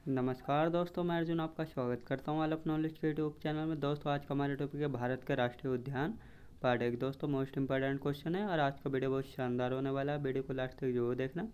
नमस्कार दोस्तों, मैं अर्जुन आपका स्वागत करता हूँ अलफ नॉलेज के यूट्यूब चैनल में। दोस्तों, आज का हमारा टॉपिक है भारत के राष्ट्रीय उद्यान पार्ट 1। दोस्तों, मोस्ट इंपॉर्टेंट क्वेश्चन है और आज का वीडियो बहुत शानदार होने वाला है। वीडियो को लास्ट तक जरूर देखना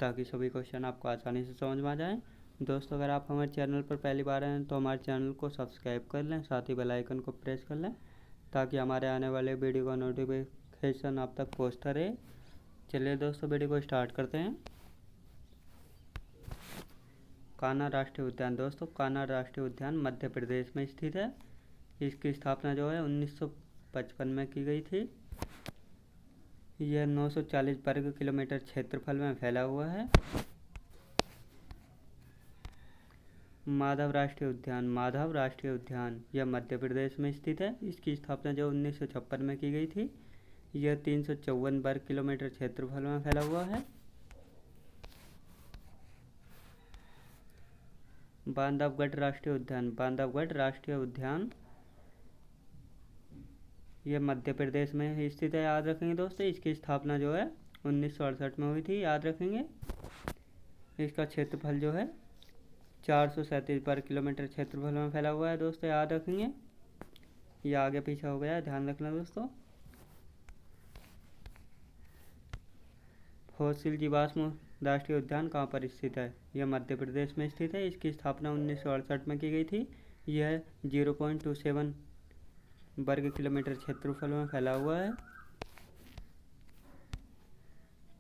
ताकि सभी क्वेश्चन आपको आसानी से समझ में आ जाएँ। दोस्तों, अगर आप हमारे चैनल पर पहली बार आए हैं तो हमारे चैनल को सब्सक्राइब कर लें, साथ ही बेल आइकन को प्रेस कर लें ताकि हमारे आने वाले वीडियो का नोटिफिकेशन आप तक पहुँचता रहे। चलिए दोस्तों, वीडियो को स्टार्ट करते हैं। कान्हा राष्ट्रीय उद्यान। दोस्तों, कान्हा राष्ट्रीय उद्यान मध्य प्रदेश में स्थित है। इसकी स्थापना जो है 1955 में की गई थी। यह 940 वर्ग किलोमीटर क्षेत्रफल में फैला हुआ है। माधव राष्ट्रीय उद्यान। माधव राष्ट्रीय उद्यान यह मध्य प्रदेश में स्थित है। इसकी स्थापना जो 1956 में की गई थी। यह 354 वर्ग किलोमीटर क्षेत्रफल में फैला हुआ है। बांधवगढ़ राष्ट्रीय उद्यान। बांधवगढ़ राष्ट्रीय उद्यान यह मध्य प्रदेश में ही स्थित है। याद रखेंगे दोस्तों, इसकी स्थापना जो है 1968 में हुई थी। याद रखेंगे। इसका क्षेत्रफल जो है 437 वर्ग किलोमीटर क्षेत्रफल में फैला हुआ है। दोस्तों, याद रखेंगे। यह आगे पीछे हो गया, ध्यान रखना दोस्तों। फॉसिल जीवाश्म राष्ट्रीय उद्यान कहाँ पर स्थित है? यह मध्य प्रदेश में स्थित है। इसकी स्थापना 1968 में की गई थी। यह 0.27 वर्ग किलोमीटर क्षेत्रफल में फैला हुआ है।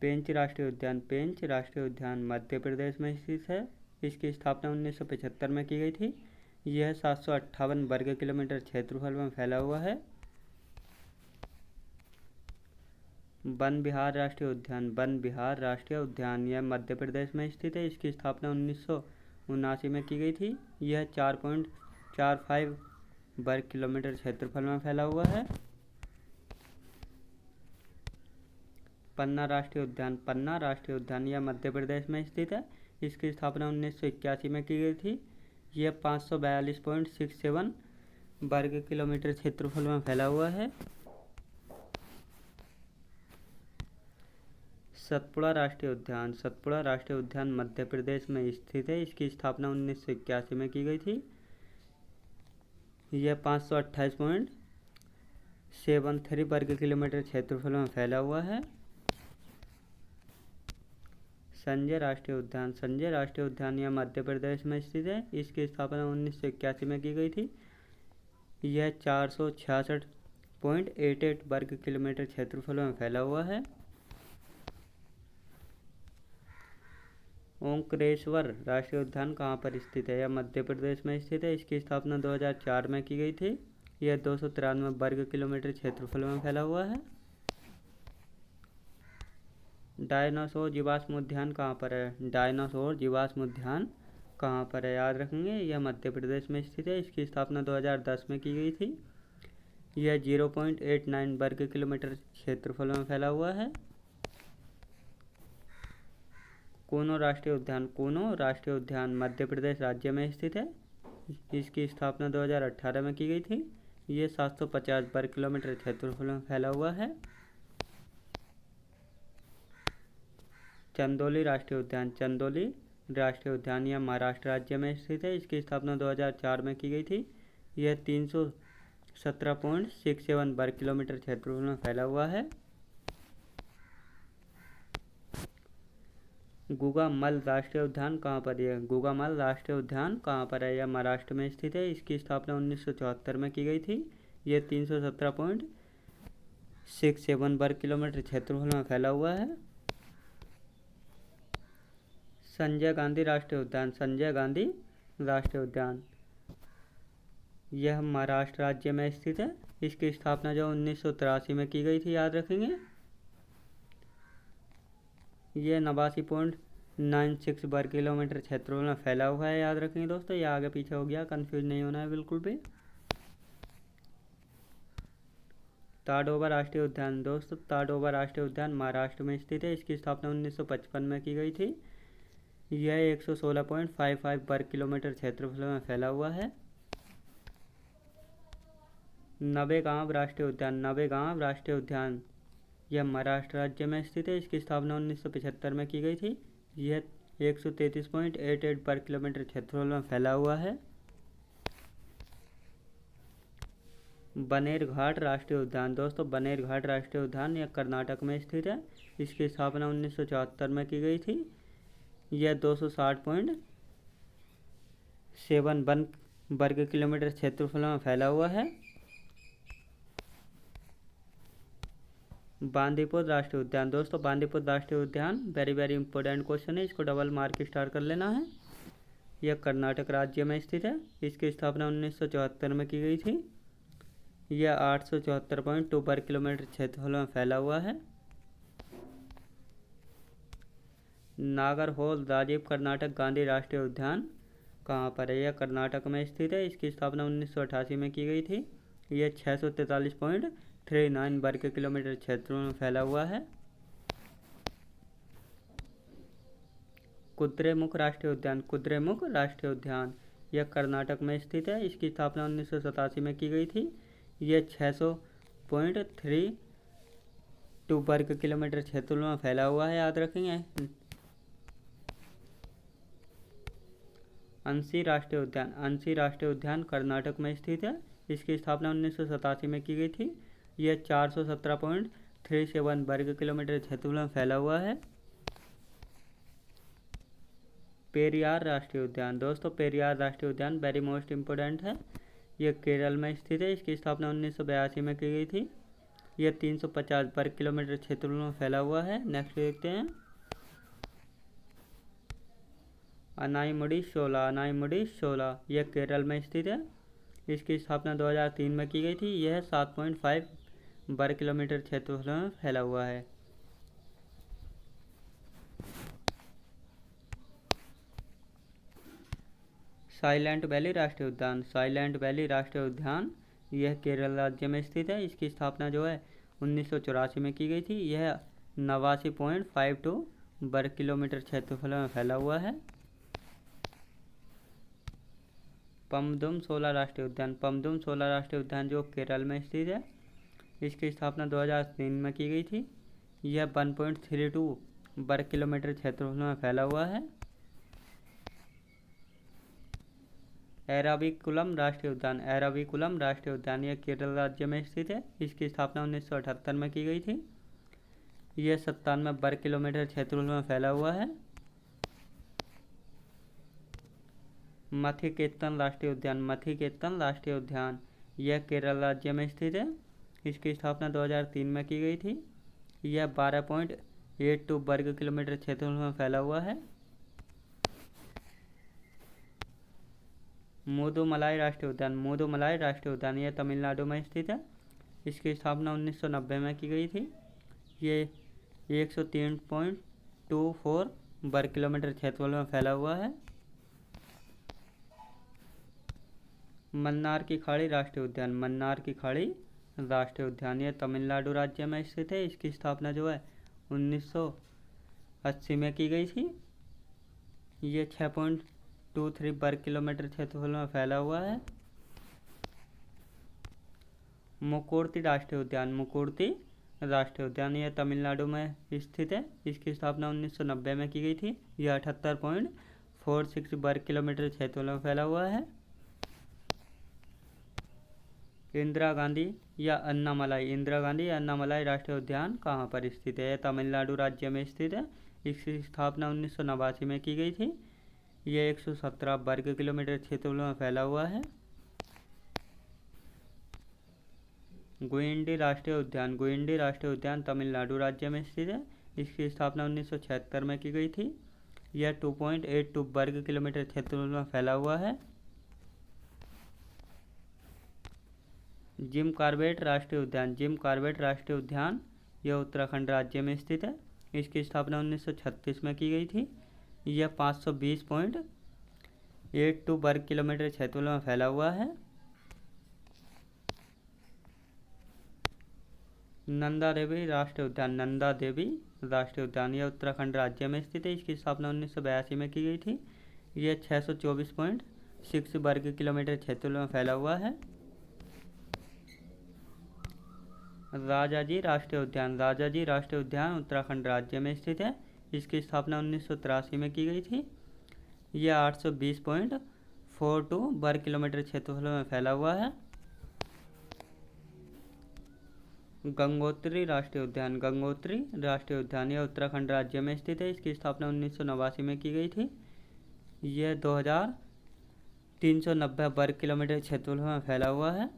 पेंच राष्ट्रीय उद्यान। पेंच राष्ट्रीय उद्यान मध्य प्रदेश में स्थित है। इसकी स्थापना 1975 में की गई थी। यह 758 वर्ग किलोमीटर क्षेत्रफल में फैला हुआ है। वन विहार राष्ट्रीय उद्यान। वन विहार राष्ट्रीय उद्यान यह मध्य प्रदेश में स्थित है। इसकी स्थापना 1979 में की गई थी। यह 4.45 वर्ग किलोमीटर क्षेत्रफल में फैला हुआ है। पन्ना राष्ट्रीय उद्यान। पन्ना राष्ट्रीय उद्यान यह मध्य प्रदेश में स्थित है। इसकी स्थापना 1981 में की गई थी। यह 542.67 वर्ग किलोमीटर क्षेत्रफल में फैला हुआ है। सतपुड़ा राष्ट्रीय उद्यान। सतपुड़ा राष्ट्रीय उद्यान मध्य प्रदेश में स्थित है। इसकी स्थापना 1981 में की गई थी। यह 528.73 वर्ग किलोमीटर क्षेत्रफल में फैला हुआ है। संजय राष्ट्रीय उद्यान। संजय राष्ट्रीय उद्यान यह मध्य प्रदेश में स्थित है। इसकी स्थापना 1981 में की गई थी। यह 466.88 वर्ग किलोमीटर क्षेत्रफल में फैला हुआ है। ओंकारेश्वर राष्ट्रीय उद्यान कहाँ पर स्थित है? यह मध्य प्रदेश में स्थित है। इसकी स्थापना 2004 में की गई थी। यह 293 वर्ग किलोमीटर क्षेत्रफल में फैला हुआ है। डायनासोर जीवाश्म उद्यान कहाँ पर है? डायनासोर जीवाश्म उद्यान कहाँ पर है? याद रखेंगे। यह मध्य प्रदेश में स्थित है। इसकी स्थापना 2010 में की गई थी। यह 0.89 वर्ग किलोमीटर क्षेत्रफल में फैला हुआ है। कूनो राष्ट्रीय उद्यान। कूनो राष्ट्रीय उद्यान मध्य प्रदेश राज्य में स्थित है। इसकी स्थापना 2018 में की गई थी। ये 750 वर्ग किलोमीटर क्षेत्रफल में फैला हुआ है। चंदौली राष्ट्रीय उद्यान। चंदौली राष्ट्रीय उद्यान यह महाराष्ट्र राज्य में स्थित है। इसकी स्थापना 2004 में की गई थी। यह 317.67 वर्ग किलोमीटर क्षेत्रफल में फैला हुआ है। गुगामल राष्ट्रीय उद्यान कहाँ पर है? गुगामल राष्ट्रीय उद्यान कहाँ पर है? यह महाराष्ट्र में स्थित है। इसकी स्थापना 1974 में की गई थी। यह 317.67 वर्ग किलोमीटर क्षेत्रफल में फैला हुआ है। संजय गांधी राष्ट्रीय उद्यान। संजय गांधी राष्ट्रीय उद्यान यह महाराष्ट्र राज्य में स्थित है। इसकी स्थापना जो 1983 में की गई थी। याद रखेंगे। यह 89.96 वर्ग किलोमीटर क्षेत्रफल में फैला हुआ है। याद रखेंगे दोस्तों। यह आगे पीछे हो गया, कंफ्यूज नहीं होना है बिल्कुल भी। ताडोबा राष्ट्रीय उद्यान। दोस्तों, ताडोबा राष्ट्रीय उद्यान महाराष्ट्र में स्थित है। इसकी स्थापना 1955 में की गई थी। यह 116.55 वर्ग किलोमीटर क्षेत्रफल में फैला हुआ है। नवेगांव राष्ट्रीय उद्यान। नवेगांव राष्ट्रीय उद्यान यह महाराष्ट्र राज्य में स्थित है। इसकी स्थापना 1975 में की गई थी। यह 133.88 पर किलोमीटर क्षेत्रफल में फैला हुआ है। बनेरघाट राष्ट्रीय उद्यान दोस्तों, बनेरघाट राष्ट्रीय उद्यान यह कर्नाटक में स्थित है। इसकी स्थापना 1974 में की गई थी। यह 260.7 वर्ग किलोमीटर क्षेत्रफल में फैला हुआ है। बांदीपुर राष्ट्रीय उद्यान दोस्तों, बांदीपुर राष्ट्रीय उद्यान वेरी वेरी इंपॉर्टेंट क्वेश्चन है, इसको डबल मार्क स्टार कर लेना है। यह कर्नाटक राज्य में स्थित है। इसकी स्थापना 1974 में की गई थी। यह 874.2 वर्ग किलोमीटर क्षेत्रफल में फैला हुआ है। नागरहोल राजीव कर्नाटक गांधी राष्ट्रीय उद्यान कहाँ पर है? यह कर्नाटक में स्थित है। इसकी स्थापना 1988 में की गई थी। यह 643.39 वर्ग किलोमीटर क्षेत्र में फैला हुआ है। कुद्रेमुख राष्ट्रीय उद्यान, कुद्रेमुख राष्ट्रीय उद्यान यह कर्नाटक में स्थित है। इसकी स्थापना 1987 में की गई थी। यह 600.32 वर्ग किलोमीटर क्षेत्र में फैला हुआ है, याद रखेंगे। अंशी राष्ट्रीय उद्यान, अंशी राष्ट्रीय उद्यान कर्नाटक में स्थित है। इसकी स्थापना 1987 में की गई थी। यह 417.37 वर्ग किलोमीटर क्षेत्र में फैला हुआ है। पेरियार राष्ट्रीय उद्यान दोस्तों, पेरियार राष्ट्रीय उद्यान वेरी मोस्ट इम्पोर्टेंट है। यह केरल में स्थित है। इसकी स्थापना 1982 में की गई थी। यह 350 वर्ग किलोमीटर क्षेत्र में फैला हुआ है। नेक्स्ट देखते हैं अनाईमुडी शोला, अनाईमुडी शोला यह केरल में स्थित है। इसकी स्थापना 2003 में की गई थी। यह 7.5 वर्ग किलोमीटर क्षेत्रफल में फैला हुआ है। साइलेंट वैली राष्ट्रीय उद्यान, साइलेंट वैली राष्ट्रीय उद्यान यह केरल राज्य में स्थित है। इसकी स्थापना जो है 1984 में की गई थी। यह 89.52 वर्ग किलोमीटर क्षेत्रफल में फैला हुआ है। पमदुम शोला राष्ट्रीय उद्यान, पमदुम शोला राष्ट्रीय उद्यान जो केरल में स्थित है। इसकी स्थापना 2003 में की गई थी। यह 1.32 वर्ग किलोमीटर क्षेत्रफल में फैला हुआ है। एराविकुलम राष्ट्रीय उद्यान, एराविकुलम राष्ट्रीय उद्यान यह केरल राज्य में स्थित है। इसकी स्थापना 1978 में की गई थी। यह 97 वर्ग किलोमीटर क्षेत्रफल में फैला हुआ है। मथिकेतन राष्ट्रीय उद्यान, मथिकेतन राष्ट्रीय उद्यान यह केरल राज्य में स्थित है। इसकी स्थापना 2003 में की गई थी। यह 12.82 वर्ग किलोमीटर क्षेत्रफल में फैला हुआ है। मुदुमलाई राष्ट्रीय उद्यान, मुदुमलाई राष्ट्रीय उद्यान यह तमिलनाडु में स्थित है। इसकी स्थापना 1990 में की गई थी। ये 103.24 वर्ग किलोमीटर क्षेत्रफल में फैला हुआ है। मन्नार की खाड़ी राष्ट्रीय उद्यान, मन्नार की खाड़ी राष्ट्रीय उद्यान यह तमिलनाडु राज्य में स्थित है। इसकी स्थापना जो है 1980 में की गई थी। ये 6.23 वर्ग किलोमीटर क्षेत्रफल में फैला हुआ है। मुकुर्ती राष्ट्रीय उद्यान, मुकुर्ती राष्ट्रीय उद्यान यह तमिलनाडु में स्थित है। इसकी स्थापना 1990 में की गई थी। यह 78.46 वर्ग किलोमीटर क्षेत्रफल में फैला हुआ है। इंदिरा गांधी या अन्नामलाई, इंदिरा गांधी या अन्नामलाई राष्ट्रीय उद्यान कहाँ पर स्थित है? तमिलनाडु राज्य में स्थित है। इसकी स्थापना 1989 में की गई थी। यह 117 वर्ग किलोमीटर क्षेत्रफल में फैला हुआ है। गुइंडी राष्ट्रीय उद्यान, गुइंडी राष्ट्रीय उद्यान तमिलनाडु राज्य में स्थित है। इसकी स्थापना 1976 में की गई थी। यह 2.82 वर्ग किलोमीटर क्षेत्रफल में फैला हुआ है। जिम कॉर्बेट राष्ट्रीय उद्यान, जिम कॉर्बेट राष्ट्रीय उद्यान यह उत्तराखंड राज्य में स्थित है। इसकी स्थापना 1936 में की गई थी। यह 520.82 वर्ग किलोमीटर क्षेत्रफल में फैला हुआ है। नंदा देवी राष्ट्रीय उद्यान, नंदा देवी राष्ट्रीय उद्यान यह उत्तराखंड राज्य में स्थित है। इसकी स्थापना 1982 में की गई थी। यह 624.6 वर्ग किलोमीटर क्षेत्रफल में फैला हुआ है। राजाजी राष्ट्रीय उद्यान, राजाजी राष्ट्रीय उद्यान उत्तराखंड राज्य में स्थित है। इसकी स्थापना 1983 में की गई थी। यह 820.42 वर्ग किलोमीटर क्षेत्रफल में फैला हुआ है। गंगोत्री राष्ट्रीय उद्यान, गंगोत्री राष्ट्रीय उद्यान यह उत्तराखंड राज्य में स्थित है। इसकी स्थापना 1989 में की गई थी। यह 2390 वर्ग किलोमीटर क्षेत्रफल में फैला हुआ है।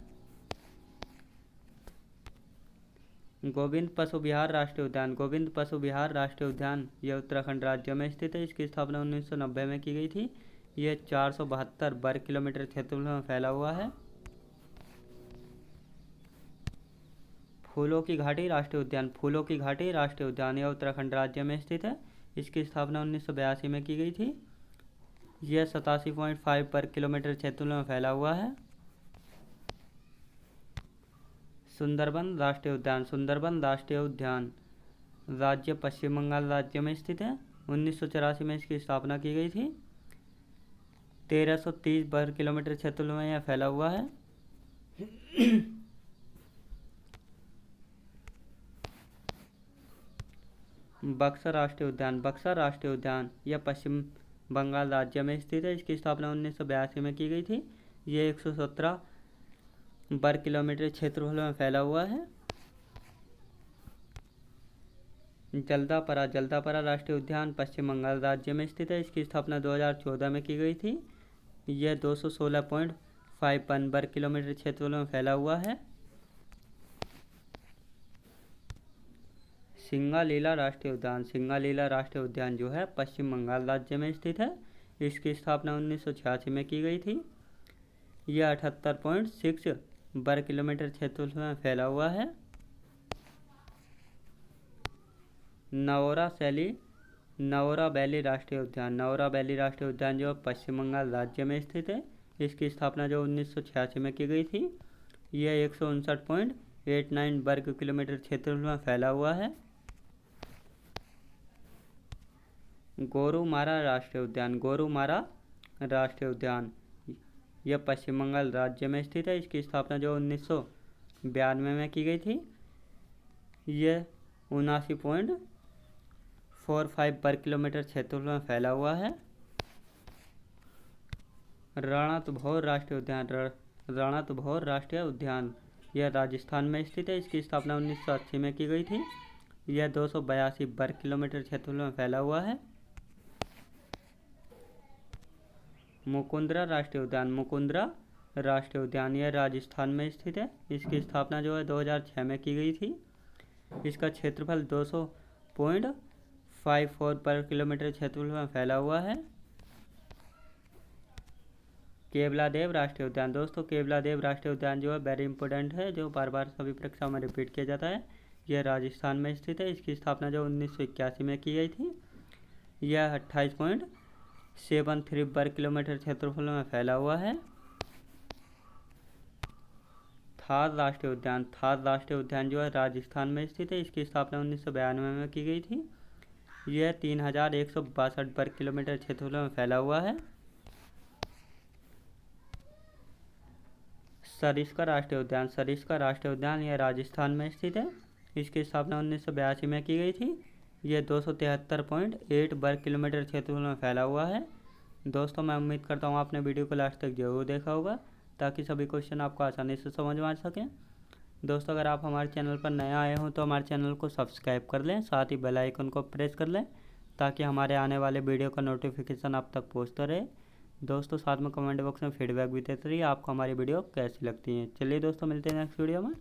गोविंद पशु विहार राष्ट्रीय उद्यान, गोविंद पशु विहार राष्ट्रीय उद्यान यह उत्तराखंड राज्य में स्थित है। इसकी स्थापना 1990 में की गई थी। यह 472 वर्ग किलोमीटर क्षेत्रफल में फैला हुआ है। फूलों की घाटी राष्ट्रीय उद्यान, फूलों की घाटी राष्ट्रीय उद्यान यह उत्तराखंड राज्य में स्थित है। इसकी स्थापना 1982 में की गई थी। यह 87.5 वर्ग किलोमीटर क्षेत्रफल में फैला हुआ है। सुंदरबन राष्ट्रीय उद्यान, सुंदरबन राष्ट्रीय उद्यान राज्य पश्चिम बंगाल राज्य में स्थित है। 1984 में इसकी स्थापना की गई थी। 1330 वर्ग किलोमीटर क्षेत्रफल में यह फैला हुआ है। बक्सर राष्ट्रीय उद्यान, बक्सर राष्ट्रीय उद्यान यह पश्चिम बंगाल राज्य में स्थित है। इसकी स्थापना 1982 में की गई थी। यह 117 वर्ग किलोमीटर क्षेत्रफल में फैला हुआ है। जल्दापरा, जल्दापरा राष्ट्रीय उद्यान पश्चिम बंगाल राज्य में स्थित है। इसकी स्थापना 2014 में की गई थी। यह 216.51 वर्ग किलोमीटर क्षेत्रफल में फैला हुआ है। सिंगालीला राष्ट्रीय उद्यान, सिंगालीला राष्ट्रीय उद्यान जो है पश्चिम बंगाल राज्य में स्थित है। इसकी स्थापना 1986 में की गई थी। यह 78.6 वर्ग किलोमीटर क्षेत्रफल में फैला हुआ है। नौरा वैली राष्ट्रीय उद्यान, नौरा वैली राष्ट्रीय उद्यान जो पश्चिम बंगाल राज्य में स्थित है। इसकी स्थापना जो 1986 में की गई थी। यह 159.89 वर्ग किलोमीटर क्षेत्रफल में फैला हुआ है। गोरुमारा राष्ट्रीय उद्यान, गोरुमारा राष्ट्रीय उद्यान यह पश्चिम बंगाल राज्य में स्थित है। इसकी स्थापना जो 1992 में की गई थी। यह 79.45 वर्ग किलोमीटर क्षेत्रफल में फैला हुआ है। रणथंभौर राष्ट्रीय उद्यान, रणथंभौर राष्ट्रीय उद्यान यह राजस्थान में स्थित है। इसकी स्थापना 1980 में की गई थी। यह 282 वर्ग किलोमीटर क्षेत्रफल में फैला हुआ है। मुकुंदरा राष्ट्रीय उद्यान, मुकुंदरा राष्ट्रीय उद्यान यह राजस्थान में स्थित है। इसकी स्थापना जो है 2006 में की गई थी। इसका क्षेत्रफल 200.54 वर्ग किलोमीटर क्षेत्रफल में फैला हुआ है। केवलादेव राष्ट्रीय उद्यान, दोस्तों केवलादेव राष्ट्रीय उद्यान जो है वेरी इंपॉर्टेंट है, जो बार बार सभी परीक्षा में रिपीट किया जाता है। यह राजस्थान में स्थित है। इसकी स्थापना जो 1981 में की गई थी। यह 28.73 वर्ग किलोमीटर क्षेत्रफल में फैला हुआ है। थार राष्ट्रीय उद्यान, थार राष्ट्रीय उद्यान जो है राजस्थान में स्थित है। इसकी स्थापना 1992 में की गई थी। यह 3162 वर्ग किलोमीटर क्षेत्रफल में फैला हुआ है। सरिस्का राष्ट्रीय उद्यान, सरिस्का राष्ट्रीय उद्यान यह राजस्थान में स्थित है। इसकी स्थापना 1982 में की गई थी। यह 273.8 वर्ग किलोमीटर क्षेत्रफल में फैला हुआ है। दोस्तों मैं उम्मीद करता हूँ आपने वीडियो को लास्ट तक जरूर देखा होगा, ताकि सभी क्वेश्चन आपको आसानी से समझ में आ सकें। दोस्तों अगर आप हमारे चैनल पर नए आए हों तो हमारे चैनल को सब्सक्राइब कर लें, साथ ही बेल आइकन को प्रेस कर लें, ताकि हमारे आने वाले वीडियो का नोटिफिकेशन आप तक पहुँचता रहे। दोस्तों साथ में कमेंट बॉक्स में फीडबैक भी देते रहिए, आपको हमारी वीडियो कैसी लगती है। चलिए दोस्तों मिलते हैं नेक्स्ट वीडियो में।